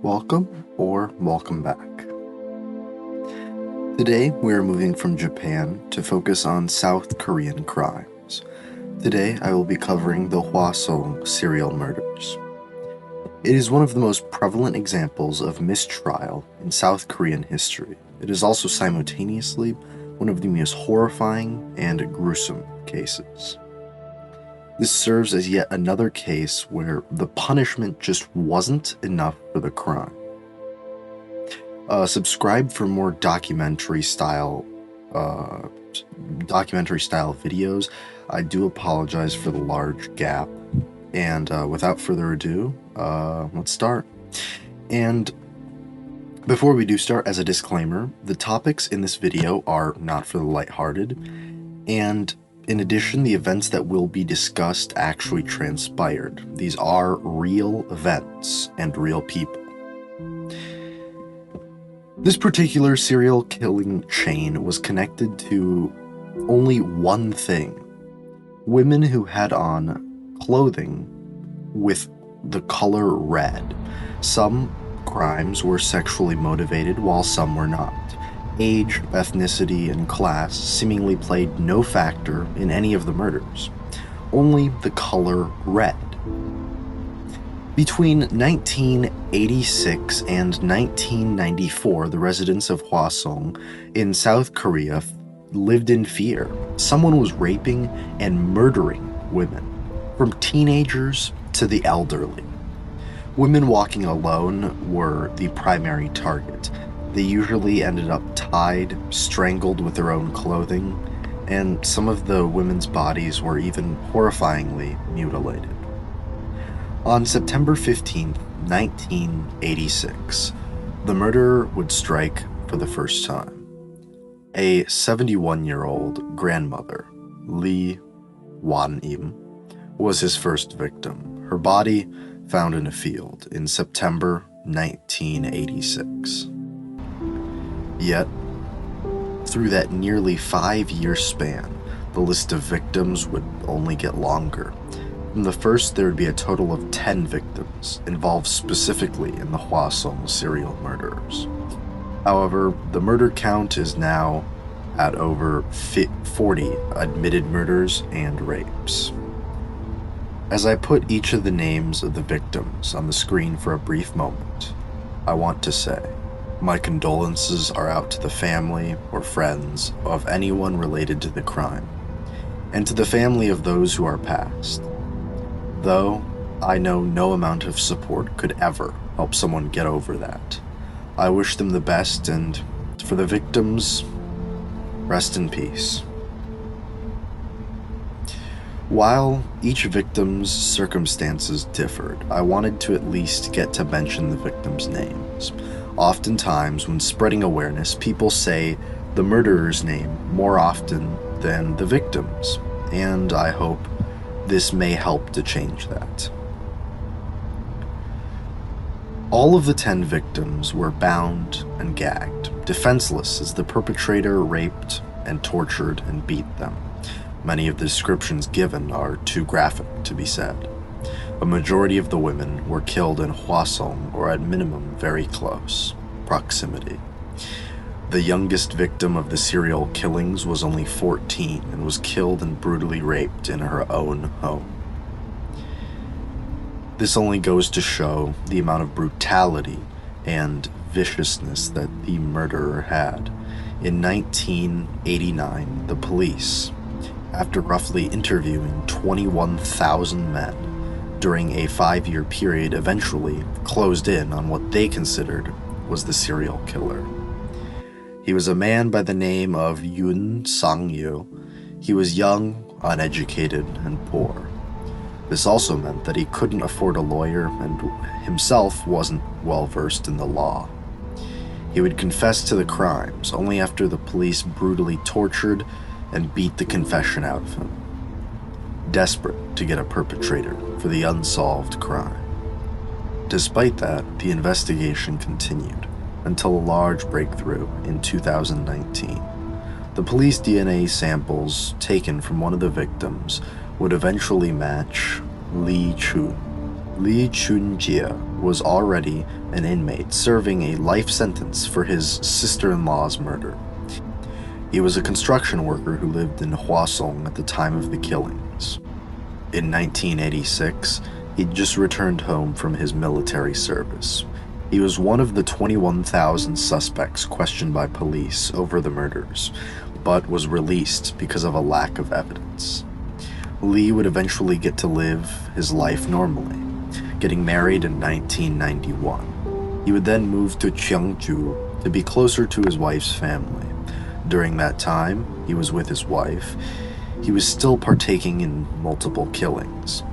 Welcome or welcome back. Today we are moving from Japan to focus on South Korean crimes. Today I will be covering the Hwasong serial murders. It is one of the most prevalent examples of mistrial in South Korean history. It is also simultaneously one of the most horrifying and gruesome cases. This serves as yet another case where the punishment just wasn't enough for the crime. Subscribe for more documentary style videos. I do apologize for the large gap. And without further ado, let's start. And before we do start, as a disclaimer, the topics in this video are not for the lighthearted, and in addition, the events that will be discussed actually transpired. These are real events and real people. This particular serial killing chain was connected to only one thing: women who had on clothing with the color red. Some crimes were sexually motivated, while some were not. Age, ethnicity, and class seemingly played no factor in any of the murders, only the color red. Between 1986 and 1994, the residents of Hwasong in South Korea lived in fear. Someone was raping and murdering women, from teenagers to the elderly. Women walking alone were the primary target. They usually ended up tied, strangled with their own clothing, and some of the women's bodies were even horrifyingly mutilated. On September 15, 1986, the murderer would strike for the first time. A 71-year-old grandmother, Lee Wan-im, was his first victim. Her body found in a field in September 1986. Yet, through that nearly 5-year span, the list of victims would only get longer. From the first, there would be a total of 10 victims, involved specifically in the Hwasong serial murderers. However, the murder count is now at over 40 admitted murders and rapes. As I put each of the names of the victims on the screen for a brief moment, I want to say, my condolences are out to the family or friends of anyone related to the crime, and to the family of those who are passed. Though I know no amount of support could ever help someone get over that, I wish them the best, and for the victims, rest in peace. While each victim's circumstances differed, I wanted to at least get to mention the victims' names. Oftentimes, when spreading awareness, people say the murderer's name more often than the victim's, and I hope this may help to change that. All of the 10 victims were bound and gagged, defenseless as the perpetrator raped and tortured and beat them. Many of the descriptions given are too graphic to be said. A majority of the women were killed in Hwasong, or at minimum very close proximity. The youngest victim of the serial killings was only 14 and was killed and brutally raped in her own home. This only goes to show the amount of brutality and viciousness that the murderer had. In 1989, the police, after roughly interviewing 21,000 men during a 5-year period, eventually closed in on what they considered was the serial killer. He was a man by the name of Yoon Sang-yu. He was young, uneducated, and poor. This also meant that he couldn't afford a lawyer and himself wasn't well versed in the law. He would confess to the crimes only after the police brutally tortured and beat the confession out of him, desperate to get a perpetrator for the unsolved crime. Despite that, the investigation continued until a large breakthrough in 2019. The police DNA samples taken from one of the victims would eventually match Lee Chu, Lee Chun-jia was already an inmate serving a life sentence for his sister-in-law's murder. He was a construction worker who lived in Hwasong at the time of the killings. In 1986, he'd just returned home from his military service. He was one of the 21,000 suspects questioned by police over the murders, but was released because of a lack of evidence. Lee would eventually get to live his life normally, getting married in 1991. He would then move to Cheongju to be closer to his wife's family. During that time, he was with his wife. He was still partaking in multiple killings.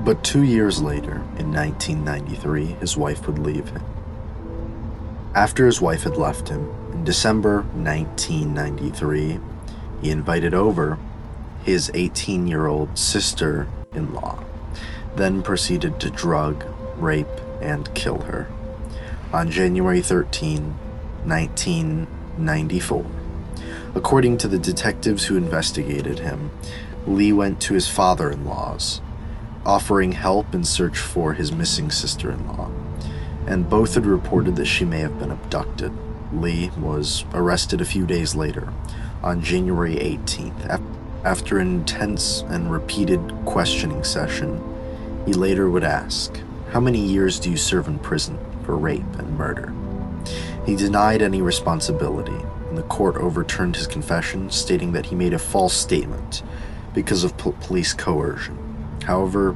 But 2 years later, in 1993, his wife would leave him. After his wife had left him, in December 1993, he invited over his 18-year-old sister-in-law, then proceeded to drug, rape, and kill her. On January 13, 1994, according to the detectives who investigated him, Lee went to his father-in-law's, offering help in search for his missing sister-in-law, and both had reported that she may have been abducted. Lee was arrested a few days later, on January 18th. After an intense and repeated questioning session, he later would ask, "How many years do you serve in prison for rape and murder?" He denied any responsibility, and the court overturned his confession, stating that he made a false statement because of police coercion. However,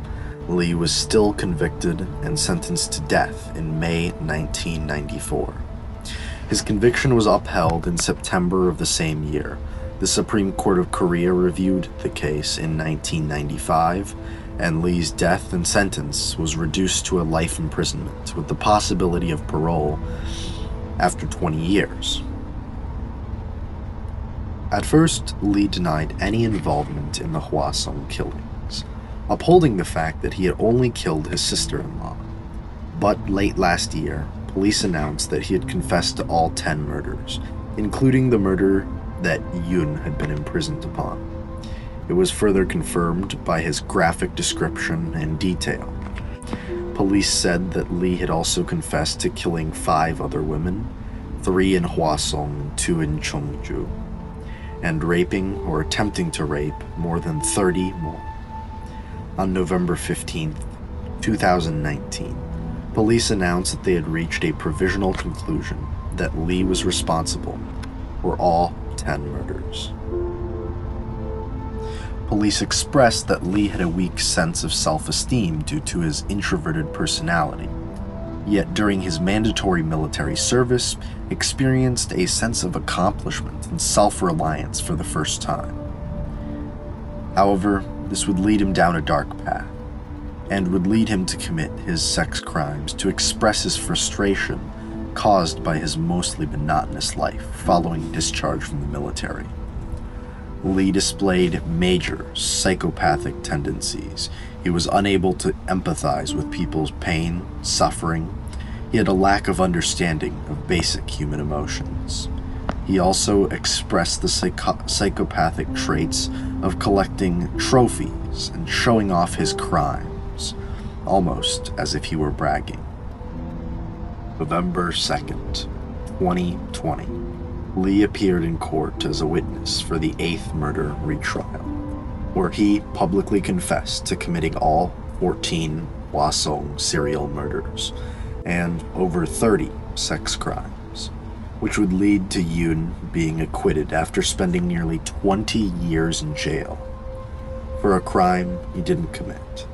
Lee was still convicted and sentenced to death in May 1994. His conviction was upheld in September of the same year. The Supreme Court of Korea reviewed the case in 1995, and Lee's death and sentence was reduced to a life imprisonment with the possibility of parole after 20 years. At first, Lee denied any involvement in the Hwasong killings, upholding the fact that he had only killed his sister-in-law. But late last year, police announced that he had confessed to all 10 murders, including the murder that Yoon had been imprisoned upon. It was further confirmed by his graphic description and detail. Police said that Lee had also confessed to killing 5 other women, 3 in Hwasong and 2 in Cheongju, and raping or attempting to rape more than 30 more. On November 15th, 2019, police announced that they had reached a provisional conclusion that Lee was responsible for all 10 murders. Police expressed that Lee had a weak sense of self-esteem due to his introverted personality, yet during his mandatory military service, experienced a sense of accomplishment and self-reliance for the first time. However, this would lead him down a dark path, and would lead him to commit his sex crimes to express his frustration caused by his mostly monotonous life following discharge from the military. Lee displayed major psychopathic tendencies. He was unable to empathize with people's pain, suffering. He had a lack of understanding of basic human emotions. He also expressed the psychopathic traits of collecting trophies and showing off his crimes, almost as if he were bragging. November 2nd, 2020, Lee appeared in court as a witness for the 8th murder retrial, where he publicly confessed to committing all 14 Hwasong serial murders and over 30 sex crimes, which would lead to Yoon being acquitted after spending nearly 20 years in jail for a crime he didn't commit.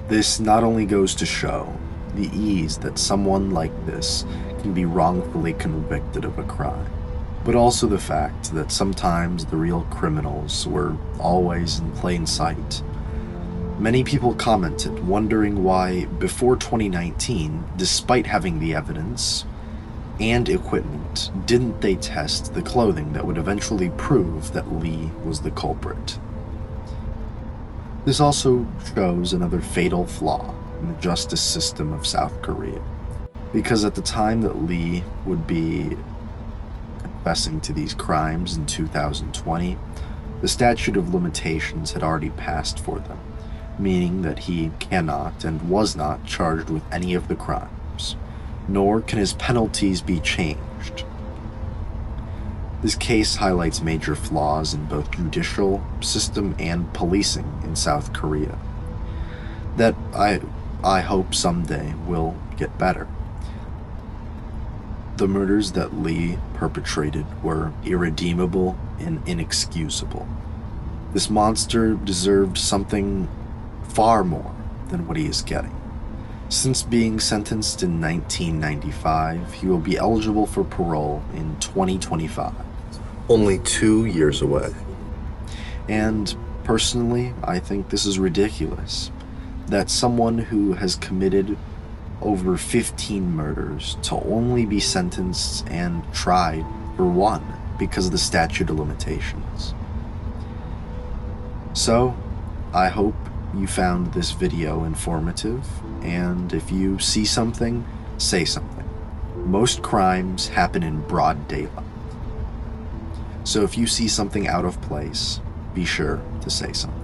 This not only goes to show the ease that someone like this can be wrongfully convicted of a crime, but also the fact that sometimes the real criminals were always in plain sight. Many people commented, wondering why, before 2019, despite having the evidence and equipment, didn't they test the clothing that would eventually prove that Lee was the culprit? This also shows another fatal flaw in the justice system of South Korea, because at the time that Lee would be confessing to these crimes in 2020, the statute of limitations had already passed for them, meaning that he cannot and was not charged with any of the crimes, nor can his penalties be changed. This case highlights major flaws in both judicial system and policing in South Korea that I hope someday will get better. The murders that Lee perpetrated were irredeemable and inexcusable. This monster deserved something far more than what he is getting. Since being sentenced in 1995, he will be eligible for parole in 2025. Only 2 years away. And personally, I think this is ridiculous. That someone who has committed over 15 murders to only be sentenced and tried for one because of the statute of limitations. So, I hope you found this video informative, and if you see something, say something. Most crimes happen in broad daylight. So if you see something out of place, be sure to say something.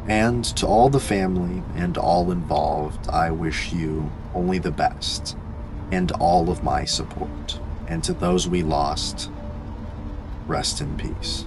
And to all the family and all involved, I wish you only the best and all of my support. And to those we lost, rest in peace.